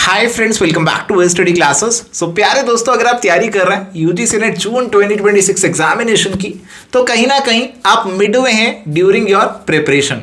Hi friends, welcome back to study classes. So प्यारे दोस्तों, अगर आप तैयारी कर रहे हैं यूजीसी नेट जून 2026 एग्जामिनेशन की, तो कहीं ना कहीं आप मिडवे हैं ड्यूरिंग योर प्रिपरेशन।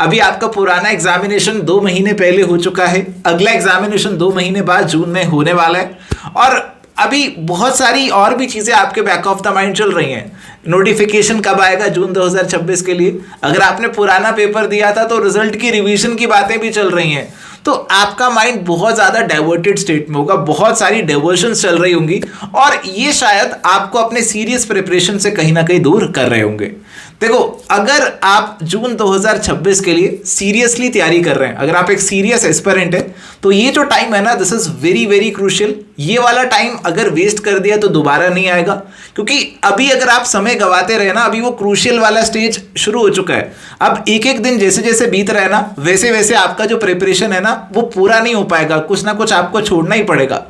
अभी आपका पुराना एग्जामिनेशन 2 महीने पहले हो चुका है, अगला एग्जामिनेशन 2 महीने बाद जून में होने वाला है, और अभी बहुत सारी और भी चीज़ें आपके बैक ऑफ द माइंड चल रही हैं। नोटिफिकेशन कब आएगा जून 2026 के लिए? अगर आपने पुराना पेपर दिया था तो रिजल्ट की रिवीजन की बातें भी चल रही हैं, तो आपका माइंड बहुत ज़्यादा डाइवर्टेड स्टेट में होगा, बहुत सारी डाइवर्शंस चल रही होंगी, और ये शायद आपको अपने सीरियस प्रिपरेशन से कहीं ना कहीं दूर कर रहे होंगे। देखो, अगर आप जून 2026 के लिए सीरियसली तैयारी कर रहे हैं, अगर आप एक सीरियस एस्पिरेंट है, तो ये जो टाइम है ना, this is very very crucial. ये वाला टाइम अगर वेस्ट कर दिया तो दोबारा नहीं आएगा, क्योंकि अभी अगर आप समय गवाते रहे ना, अभी वो क्रूशियल वाला स्टेज शुरू हो चुका है। अब एक एक दिन जैसे जैसे बीत रहा है ना, वैसे वैसे आपका जो प्रिपरेशन है ना, वो पूरा नहीं हो पाएगा, कुछ ना कुछ आपको छोड़ना ही पड़ेगा।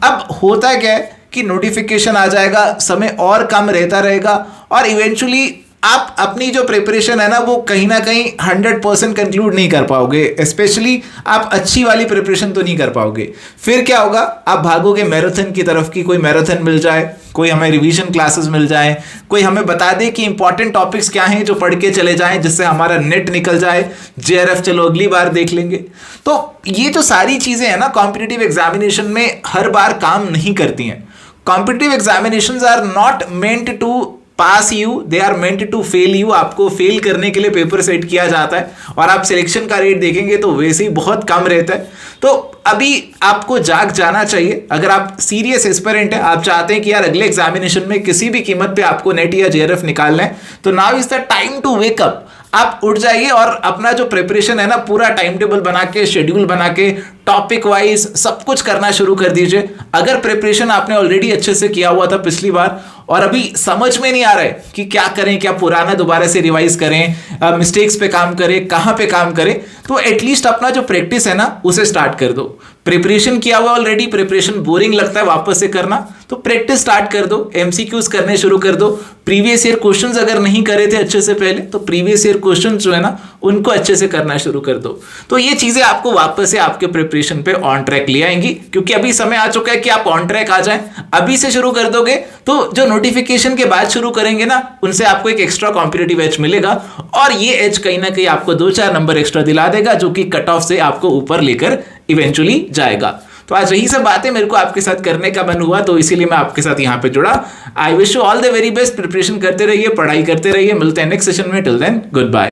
अब होता क्या है कि नोटिफिकेशन आ जाएगा, समय और कम रहता रहेगा, और इवेंचुअली आप अपनी जो प्रिपरेशन है ना, वो कहीं ना कहीं 100% कंक्लूड नहीं कर पाओगे। स्पेशली आप अच्छी वाली प्रिपरेशन तो नहीं कर पाओगे। फिर क्या होगा, आप भागोगे मैराथन की तरफ की, कोई मैराथन मिल जाए, कोई हमें रिवीजन क्लासेस मिल जाए, कोई हमें बता दे कि इंपॉर्टेंट टॉपिक्स क्या हैं जो पढ़ के चले जाएं, जिससे हमारा नेट निकल जाए, जेआरएफ चलो अगली बार देख लेंगे। तो ये जो सारी चीज़ें हैं ना, कॉम्पिटिटिव एग्जामिनेशन में हर बार काम नहीं करती हैं। Competitive examinations are not meant to pass you, they are meant to fail you. आपको फेल करने के लिए पेपर सेट किया जाता है, और आप सिलेक्शन का रेट देखेंगे तो वैसे ही बहुत कम रहता है। तो अभी आपको जाग जाना चाहिए। अगर आप सीरियस एस्पिरेंट है, आप चाहते हैं कि यार अगले एग्जामिनेशन में किसी भी कीमत पे आपको नेट या जेआरएफ निकालना है, तो now is the time to wake up. आप उठ जाइए और अपना जो प्रिपरेशन है ना, पूरा टाइम टेबल बना के, शेड्यूल बना के, टॉपिक वाइज सब कुछ करना शुरू कर दीजिए। अगर प्रिपरेशन आपने ऑलरेडी अच्छे से किया हुआ था पिछली बार, और अभी समझ में नहीं आ रहा है कि क्या करें, क्या पुराना दोबारा से रिवाइज करें, मिस्टेक्स पे काम करें, कहाँ पे काम करें, तो एटलीस्ट अपना जो प्रैक्टिस है ना, उसे स्टार्ट कर दो। प्रिपरेशन किया हुआ ऑलरेडी, प्रिपरेशन बोरिंग लगता है वापस से करना, तो प्रैक्टिस स्टार्ट कर दो, एमसीक्यूज करने शुरू कर दो। प्रीवियस ईयर क्वेश्चंस अगर नहीं करे थे अच्छे से पहले, तो प्रीवियस ईयर क्वेश्चंस जो है ना, उनको अच्छे से करना शुरू कर दो। तो ये चीजें आपको वापस से आपके प्रिपरेशन पे ऑन ट्रैक ले आएंगी, क्योंकि अभी समय आ चुका है कि आप ऑन ट्रैक आ जाएं। अभी से शुरू कर दोगे तो जो नोटिफिकेशन के बाद शुरू करेंगे ना, उनसे आपको एक एक्स्ट्रा कॉम्पिटिटिव एज मिलेगा, और ये एज कहीं ना कहीं आपको 2-4 नंबर एक्स्ट्रा दिला देगा, जो कि कट ऑफ से आपको ऊपर लेकर इवेंचुअली जाएगा। तो आज यही सब बातें मेरे को आपके साथ करने का मन हुआ, तो इसीलिए मैं आपके साथ यहाँ पे जुड़ा। I wish you all the very best. Preparation करते रहिए, पढ़ाई करते रहिए। मिलते हैं नेक्स्ट सेशन में। Till then, good bye.